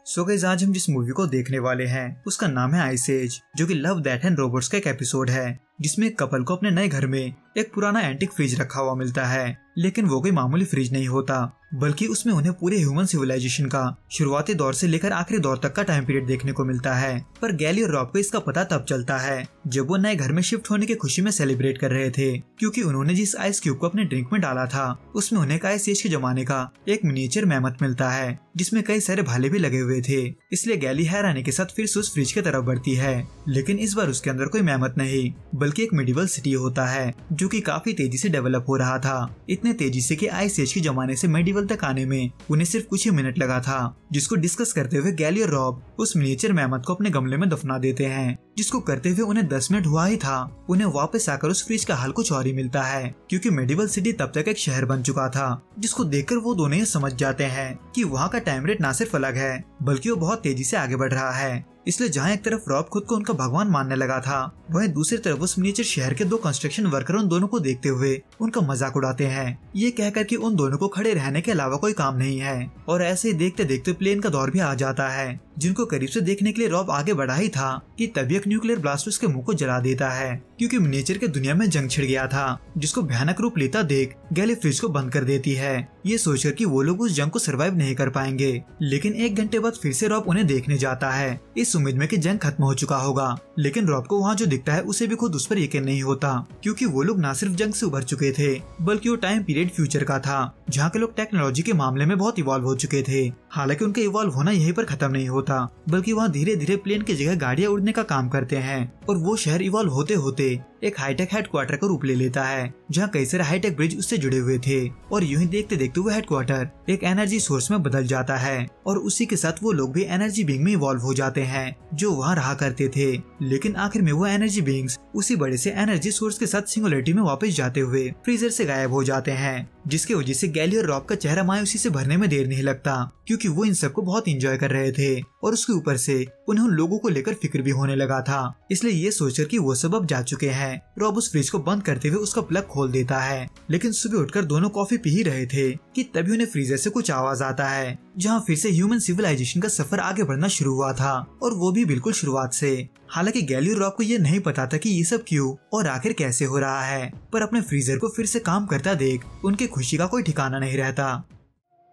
So guys, आज हम जिस मूवी को देखने वाले हैं उसका नाम है आइस एज, जो कि लव डेथ एंड रोबोट्स का एक एपिसोड है, जिसमें एक कपल को अपने नए घर में एक पुराना एंटिक फ्रिज रखा हुआ मिलता है। लेकिन वो कोई मामूली फ्रिज नहीं होता, बल्कि उसमें उन्हें पूरे ह्यूमन सिविलाइजेशन का शुरुआती दौर से लेकर आखिरी दौर तक का टाइम पीरियड देखने को मिलता है। पर गैली और रॉब को इसका पता तब चलता है जब वो नए घर में शिफ्ट होने की खुशी में सेलिब्रेट कर रहे थे, क्योंकि उन्होंने जिस आइस क्यूब को अपने ड्रिंक में डाला था उसमें उन्हें आइस एज के जमाने का एक मिनिएचर मैमथ मिलता है, जिसमें कई सारे भाले भी लगे हुए थे। इसलिए गैली हैरानी के साथ फिर से उस फ्रिज की तरफ बढ़ती है, लेकिन इस बार उसके अंदर कोई मैमथ नहीं बल्कि एक मिडिवल सिटी होता है, जो कि काफी तेजी से डेवलप हो रहा था। इतने तेजी से कि आइस एज के जमाने से मेडिवल तक आने में उन्हें सिर्फ कुछ ही मिनट लगा था, जिसको डिस्कस करते हुए गैली और रॉब उस मिनिएचर मैमथ को अपने गमले में दफना देते हैं, जिसको करते हुए उन्हें 10 मिनट हुआ ही था। उन्हें वापस आकर उस फ्रिज का हाल कुछ और ही मिलता है, क्योंकि मेडिवल सिटी तब तक एक शहर बन चुका था, जिसको देखकर वो दोनों ये समझ जाते हैं कि वहाँ का टाइम रेट ना सिर्फ अलग है बल्कि वो बहुत तेजी से आगे बढ़ रहा है। इसलिए जहाँ एक तरफ रॉब खुद को उनका भगवान मानने लगा था, वहीं दूसरी तरफ उस मिनिएचर शहर के दो कंस्ट्रक्शन वर्कर उन दोनों को देखते हुए उनका मजाक उड़ाते हैं, ये कहकर कि उन दोनों को खड़े रहने के अलावा कोई काम नहीं है। और ऐसे ही देखते देखते प्लेन का दौर भी आ जाता है, जिनको करीब से देखने के लिए रॉब आगे बढ़ा ही था कि तभी एक न्यूक्लियर ब्लास्ट उसके मुंह को जला देता है, क्योंकि मिनिएचर के दुनिया में जंग छिड़ गया था, जिसको भयानक रूप लेता देख गैली फ्रिज को बंद कर देती है, ये सोचकर कि वो लोग उस जंग को सर्वाइव नहीं कर पाएंगे। लेकिन 1 घंटे बाद फिर से रॉब उन्हें देखने जाता है, इस उम्मीद में कि जंग खत्म हो चुका होगा। लेकिन रॉब को वहाँ जो दिखता है उसे भी खुद उस पर यकीन नहीं होता, क्योंकि वो लोग न सिर्फ जंग से उभर चुके थे बल्कि वो टाइम पीरियड फ्यूचर का था, जहाँ के लोग टेक्नोलॉजी के मामले में बहुत इवॉल्व हो चुके थे। हालांकि उनका इवॉल्व होना यहीं पर खत्म नहीं होता, बल्कि वहाँ धीरे धीरे प्लेन की जगह गाड़ियाँ उड़ने का काम करते हैं, और वो शहर इवॉल्व होते होते एक हाईटेक हेडक्वार्टर का रूप ले लेता है, जहाँ कई सारे हाईटेक ब्रिज उससे जुड़े हुए थे। और यूं ही देखते देखते वो हेडक्वार्टर एक एनर्जी सोर्स में बदल जाता है, और उसी के साथ वो लोग भी एनर्जी बीइंग में इवॉल्व हो जाते हैं जो वहाँ रहा करते थे। लेकिन आखिर में वो एनर्जी बीइंग्स उसी बड़े से एनर्जी सोर्स के साथ सिंगुलरिटी में वापस जाते हुए फ्रीजर से गायब हो जाते हैं, जिसकी वजह से गैली और रॉब का चेहरा मायूसी से भरने में देर नहीं लगता, क्योंकि वो इन सबको बहुत एंजॉय कर रहे थे, और उसके ऊपर से उन्हें उन लोगों को लेकर फिक्र भी होने लगा था। इसलिए ये सोचकर कि वो सब अब जा चुके हैं, रॉब उस फ्रिज को बंद करते हुए उसका प्लग खोल देता है। लेकिन सुबह उठकर दोनों कॉफी पी ही रहे थे कि तभी उन्हें फ्रीजर से कुछ आवाज आता है, जहाँ फिर से ह्यूमन सिविलाइजेशन का सफर आगे बढ़ना शुरू हुआ था, और वो भी बिल्कुल शुरुआत से। हालांकि गैली और रॉब को ये नहीं पता था कि ये सब क्यों और आखिर कैसे हो रहा है, पर अपने फ्रीजर को फिर से काम करता देख उनकी खुशी का कोई ठिकाना नहीं रहता।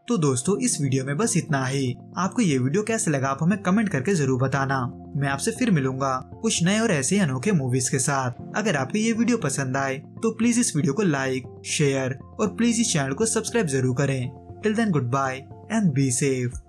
तो दोस्तों, इस वीडियो में बस इतना ही। आपको ये वीडियो कैसे लगा आप हमें कमेंट करके जरूर बताना। मैं आपसे फिर मिलूंगा कुछ नए और ऐसे ही अनोखे मूवीज के साथ। अगर आपको ये वीडियो पसंद आए तो प्लीज इस वीडियो को लाइक, शेयर और प्लीज इस चैनल को सब्सक्राइब जरूर करें। Till then, good bye and be safe.